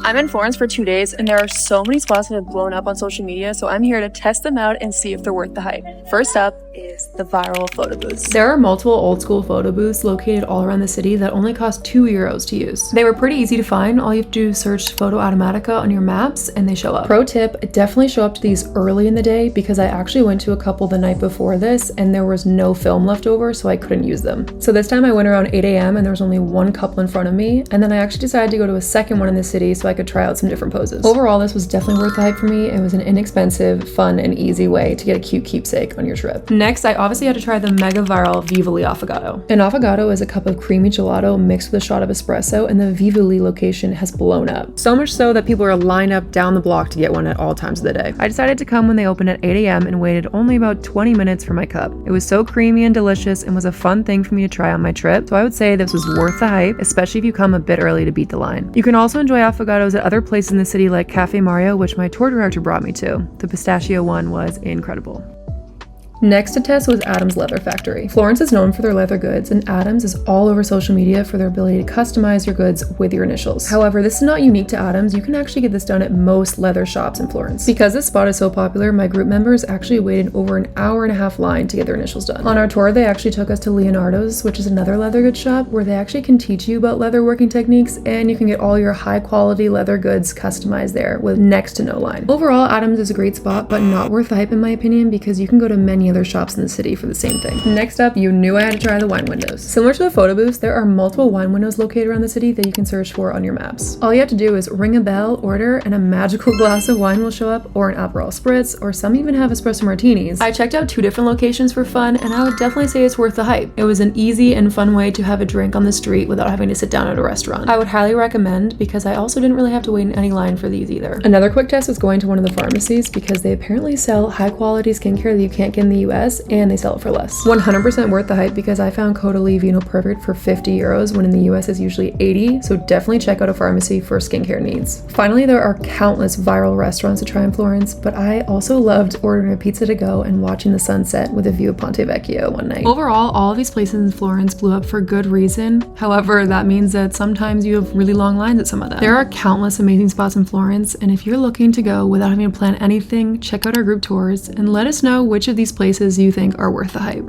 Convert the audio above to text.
I'm in Florence for 2 days and there are so many spots that have blown up on social media, so I'm here to test them out and see if they're worth the hype. First up is the viral photo booths. There are multiple old school photo booths located all around the city that only cost €2 to use. They were pretty easy to find. All you have to do is search Photo Automatica on your maps and they show up. Pro tip, definitely show up to these early in the day because I actually went to a couple the night before this and there was no film left over, so I couldn't use them. So this time I went around 8 a.m. and there was only one couple in front of me, and then I actually decided to go to a second one in the city so I could try out some different poses. Overall, this was definitely worth the hype for me. It was an inexpensive, fun, and easy way to get a cute keepsake on your trip. Next, I obviously had to try the mega viral Vivoli affogato. An affogato is a cup of creamy gelato mixed with a shot of espresso, and the Vivoli location has blown up. So much so that people are lined up down the block to get one at all times of the day. I decided to come when they opened at 8 a.m. and waited only about 20 minutes for my cup. It was so creamy and delicious and was a fun thing for me to try on my trip, so I would say this was worth the hype, especially if you come a bit early to beat the line. You can also enjoy affogatos at other places in the city like Cafe Mario, which my tour director brought me to. The pistachio one was incredible. Next to test was Adam's Leather Factory. Florence is known for their leather goods, and Adam's is all over social media for their ability to customize your goods with your initials. However, this is not unique to Adam's. You can actually get this done at most leather shops in Florence. Because this spot is so popular, my group members actually waited over an hour-and-a-half line to get their initials done. On our tour, they actually took us to Leonardo's, which is another leather goods shop where they actually can teach you about leather working techniques, and you can get all your high-quality leather goods customized there with next to no line. Overall, Adam's is a great spot, but not worth the hype in my opinion because you can go to many other shops in the city for the same thing. Next up, you knew I had to try the wine windows. Similar to the photo booths, there are multiple wine windows located around the city that you can search for on your maps. All you have to do is ring a bell, order, and a magical glass of wine will show up, or an Aperol Spritz, or some even have espresso martinis. I checked out 2 different locations for fun, and I would definitely say it's worth the hype. It was an easy and fun way to have a drink on the street without having to sit down at a restaurant. I would highly recommend because I also didn't really have to wait in any line for these either. Another quick test was going to one of the pharmacies because they apparently sell high quality skincare that you can't get in the US and they sell it for less. 100% worth the hype because I found Caudalie Vino Perfect for €50 when in the US is usually 80, so definitely check out a pharmacy for skincare needs. Finally, there are countless viral restaurants to try in Florence, but I also loved ordering a pizza to go and watching the sunset with a view of Ponte Vecchio one night. Overall, all of these places in Florence blew up for good reason. However, that means that sometimes you have really long lines at some of them. There are countless amazing spots in Florence, and if you're looking to go without having to plan anything, check out our group tours and let us know which of these places you think are worth the hype.